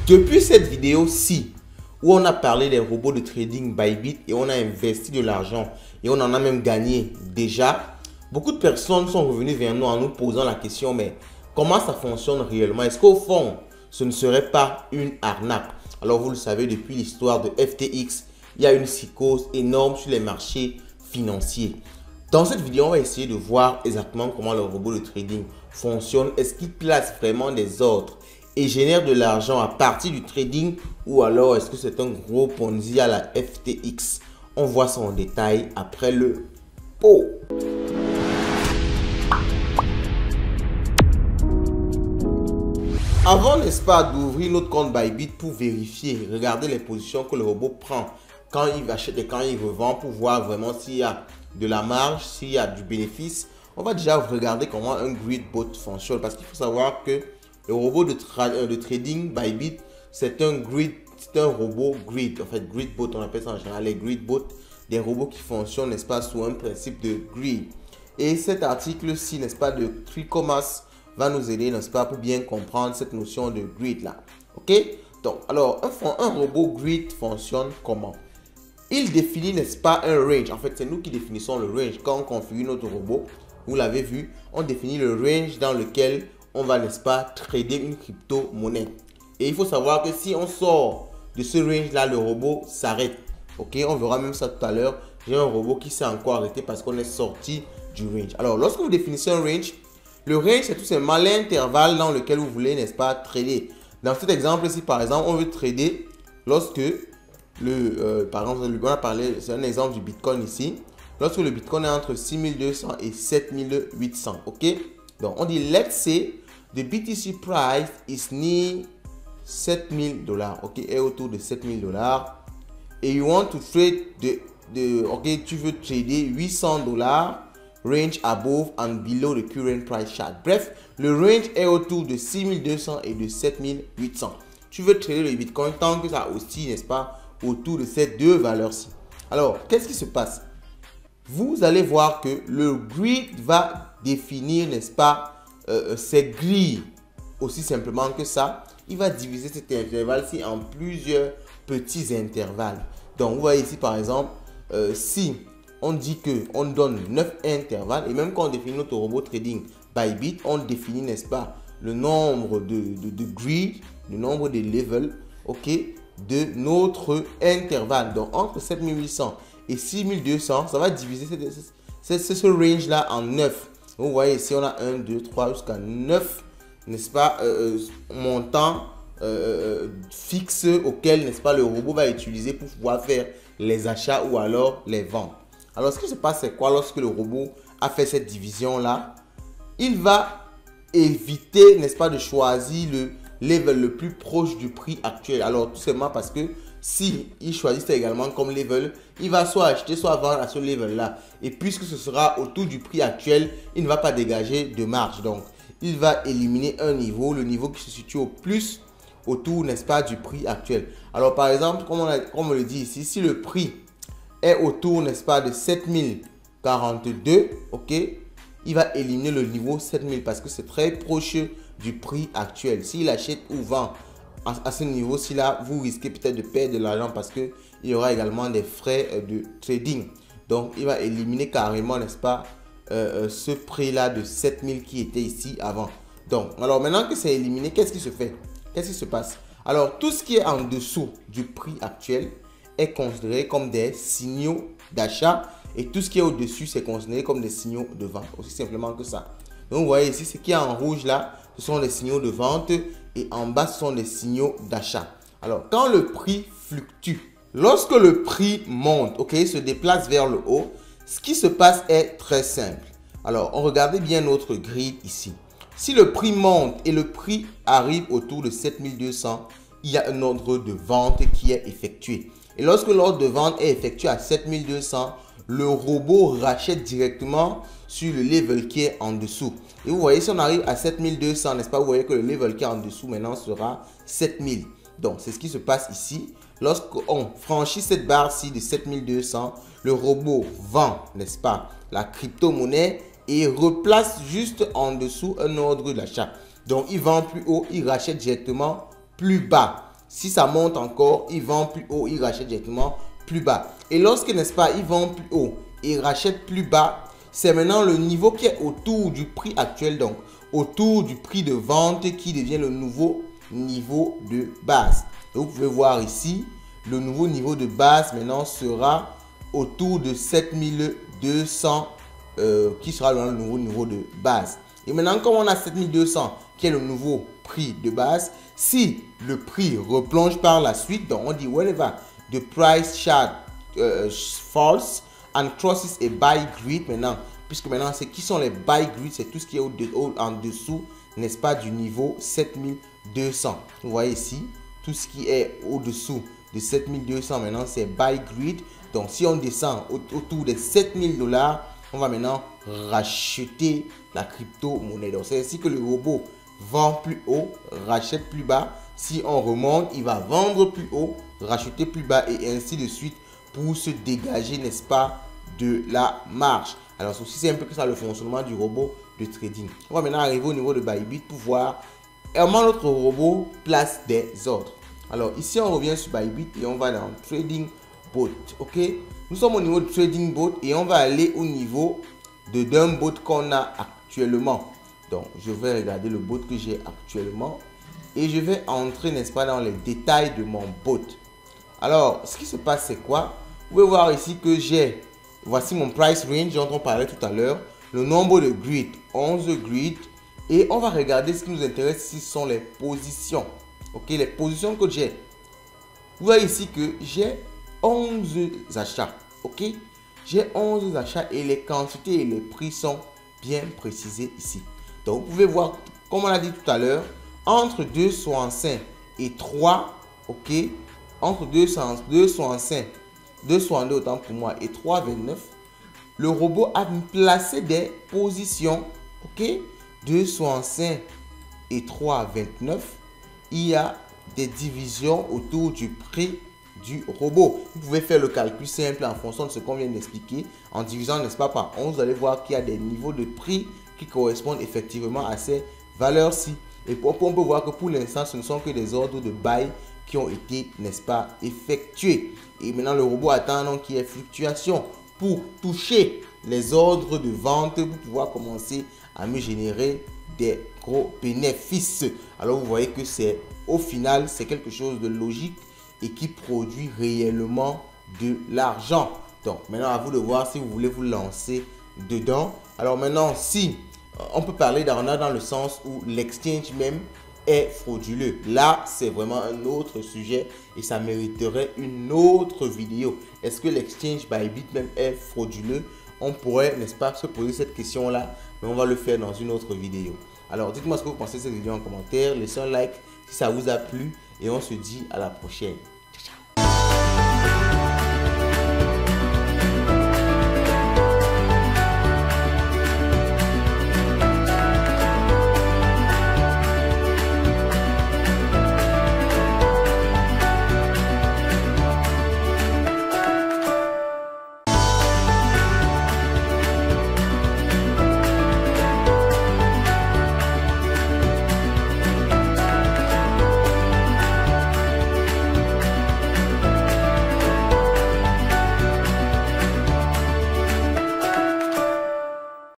Depuis cette vidéo-ci, où on a parlé des robots de trading Bybit et on a investi de l'argent et on en a même gagné déjà, beaucoup de personnes sont revenues vers nous en nous posant la question, mais comment ça fonctionne réellement? Est-ce qu'au fond, ce ne serait pas une arnaque? Alors vous le savez, depuis l'histoire de FTX, il y a une psychose énorme sur les marchés financiers. Dans cette vidéo, on va essayer de voir exactement comment le robot de trading fonctionne. Est-ce qu'il place vraiment des ordres et génère de l'argent à partir du trading, ou alors est-ce que c'est un gros Ponzi à la FTX? On voit ça en détail après le pot. Avant, n'est-ce pas, d'ouvrir notre compte Bybit pour vérifier, regarder les positions que le robot prend quand il achète et quand il revend, pour voir vraiment s'il y a de la marge, s'il y a du bénéfice, on va déjà regarder comment un grid bot fonctionne, parce qu'il faut savoir que le robot de trading Bybit, c'est un robot grid. En fait, grid bot, on appelle ça en général les grid bots, des robots qui fonctionnent, n'est-ce pas, sous un principe de grid. Et cet article-ci, n'est-ce pas, de Tricommas va nous aider, n'est-ce pas, pour bien comprendre cette notion de grid là. Ok? Donc, alors, un robot grid fonctionne comment? Il définit, n'est-ce pas, un range. En fait, c'est nous qui définissons le range. Quand on configure notre robot, vous l'avez vu, on définit le range dans lequel on va, n'est-ce pas, trader une crypto-monnaie. Et il faut savoir que si on sort de ce range-là, le robot s'arrête. Ok, on verra même ça tout à l'heure. J'ai un robot qui s'est encore arrêté parce qu'on est sorti du range. Alors, lorsque vous définissez un range, le range, c'est tout simplement l'intervalle dans lequel vous voulez, n'est-ce pas, trader. Dans cet exemple-ci, par exemple, on veut trader lorsque par exemple, on a parlé, c'est un exemple du Bitcoin ici. Lorsque le Bitcoin est entre 6200 et 7800, ok? Donc, on dit, let's say the BTC price is near $7000, ok? Est autour de $7000. Et you want to trade ok, tu veux trader $800, range above and below the current price chart. Bref, le range est autour de 6200 et de 7800. Tu veux trader le Bitcoin tant que ça oscille, n'est-ce pas, autour de ces deux valeurs-ci. Alors, qu'est-ce qui se passe? Vous allez voir que le grid va définir, n'est-ce pas, ces grilles. Aussi simplement que ça, il va diviser cet intervalle-ci en plusieurs petits intervalles. Donc, vous voyez ici, par exemple, si on dit qu'on donne 9 intervalles, et même quand on définit notre robot trading Bybit, on définit, n'est-ce pas, le nombre de grid, le nombre de levels, ok, de notre intervalle. Donc, entre 7800 et 6200, ça va diviser ce range-là en 9. Vous voyez ici, on a 1, 2, 3 jusqu'à 9, n'est-ce pas, montant fixe auquel, n'est-ce pas, le robot va utiliser pour pouvoir faire les achats ou alors les ventes. Alors, ce qui se passe, c'est quoi? Lorsque le robot a fait cette division-là, il va éviter, n'est-ce pas, de choisir le level le plus proche du prix actuel. Alors, tout simplement parce que si il choisit également comme level, il va soit acheter, soit vendre à ce level-là. Et puisque ce sera autour du prix actuel, il ne va pas dégager de marge. Donc, il va éliminer un niveau, le niveau qui se situe au plus autour, n'est-ce pas, du prix actuel. Alors, par exemple, comme on le dit ici, si le prix est autour, n'est-ce pas, de 7042, ok, il va éliminer le niveau 7000 parce que c'est très proche du prix actuel. S'il achète ou vend à ce niveau-ci là, vous risquez peut-être de perdre de l'argent parce que il y aura également des frais de trading. Donc, il va éliminer carrément, n'est-ce pas, ce prix-là de 7000 qui était ici avant. Donc, alors maintenant que c'est éliminé, qu'est-ce qui se fait? Qu'est-ce qui se passe? Alors, tout ce qui est en dessous du prix actuel est considéré comme des signaux d'achat et tout ce qui est au-dessus, c'est considéré comme des signaux de vente. Aussi simplement que ça. Donc, vous voyez ici, ce qui est en rouge là, ce sont les signaux de vente et en bas, ce sont les signaux d'achat. Alors, quand le prix fluctue, lorsque le prix monte, ok, se déplace vers le haut, ce qui se passe est très simple. Alors, on regarde bien notre grille ici. Si le prix monte et le prix arrive autour de 7200, il y a un ordre de vente qui est effectué. Et lorsque l'ordre de vente est effectué à 7200, le robot rachète directement sur le level qui est en dessous. Et vous voyez, si on arrive à 7200, n'est-ce pas, vous voyez que le level qui est en dessous maintenant sera 7000. Donc, c'est ce qui se passe ici. Lorsqu'on franchit cette barre-ci de 7200, le robot vend, n'est-ce pas, la crypto-monnaie et replace juste en dessous un ordre d'achat. Donc, il vend plus haut, il rachète directement plus bas. Si ça monte encore, il vend plus haut, il rachète directement plus bas. Et lorsque, n'est-ce pas, il vend plus haut et rachète plus bas, c'est maintenant le niveau qui est autour du prix actuel, donc autour du prix de vente qui devient le nouveau niveau de base. Et vous pouvez voir ici, le nouveau niveau de base maintenant sera autour de 7200 qui sera le nouveau niveau de base. Et maintenant, comme on a 7200 qui est le nouveau prix de base, si le prix replonge par la suite, donc on dit whenever the price chart falls and crosses a buy grid, maintenant, puisque maintenant, c'est qui sont les buy grids, c'est tout ce qui est en dessous, n'est-ce pas, du niveau 7200. Vous voyez ici, tout ce qui est au-dessous de 7200, maintenant, c'est buy grid. Donc, si on descend autour de 7000 $, on va maintenant racheter la crypto-monnaie. Donc, c'est ainsi que le robot vend plus haut, rachète plus bas. Si on remonte, il va vendre plus haut, racheter plus bas et ainsi de suite pour se dégager, n'est-ce pas, de la marge. Alors, ceci, c'est un peu que ça le fonctionnement du robot de trading. On va maintenant arriver au niveau de Bybit pour voir comment notre robot place des ordres. Alors, ici, on revient sur Bybit et on va dans Trading Bot. Ok, nous sommes au niveau de Trading Bot et on va aller au niveau d'un bot qu'on a actuellement. Donc, je vais regarder le bot que j'ai actuellement et je vais entrer, n'est-ce pas, dans les détails de mon bot. Alors, ce qui se passe, c'est quoi? Vous pouvez voir ici que j'ai, voici mon price range dont on parlait tout à l'heure, le nombre de grids, 11 grids, et on va regarder ce qui nous intéresse ici, sont les positions. Ok, les positions que j'ai. Vous voyez ici que j'ai 11 achats. Ok, j'ai 11 achats et les quantités et les prix sont bien précisés ici. Donc, vous pouvez voir, comme on a dit tout à l'heure, entre 2,65 et 3, ok, entre 2,65, 2,62 autant pour moi et 3,29, le robot a placé des positions, ok, 2,65 et 3,29. Il y a des divisions autour du prix du robot. Vous pouvez faire le calcul simple en fonction de ce qu'on vient d'expliquer. En divisant, n'est-ce pas, par 11, vous allez voir qu'il y a des niveaux de prix qui correspondent effectivement à ces valeurs-ci. Et on peut voir que pour l'instant, ce ne sont que des ordres de buy qui ont été, n'est-ce pas, effectués. Et maintenant, le robot attend donc qu'il y ait fluctuation pour toucher les ordres de vente pour pouvoir commencer à me générer des gros bénéfices. Alors, vous voyez que c'est au final, c'est quelque chose de logique et qui produit réellement de l'argent. Donc, maintenant, à vous de voir si vous voulez vous lancer dedans. Alors maintenant, si on peut parler dans le sens où l'exchange même est frauduleux. Là, c'est vraiment un autre sujet et ça mériterait une autre vidéo. Est-ce que l'exchange Bybit même est frauduleux? On pourrait, n'est-ce pas, se poser cette question-là, mais on va le faire dans une autre vidéo. Alors, dites-moi ce que vous pensez de cette vidéo en commentaire. Laissez un like si ça vous a plu et on se dit à la prochaine.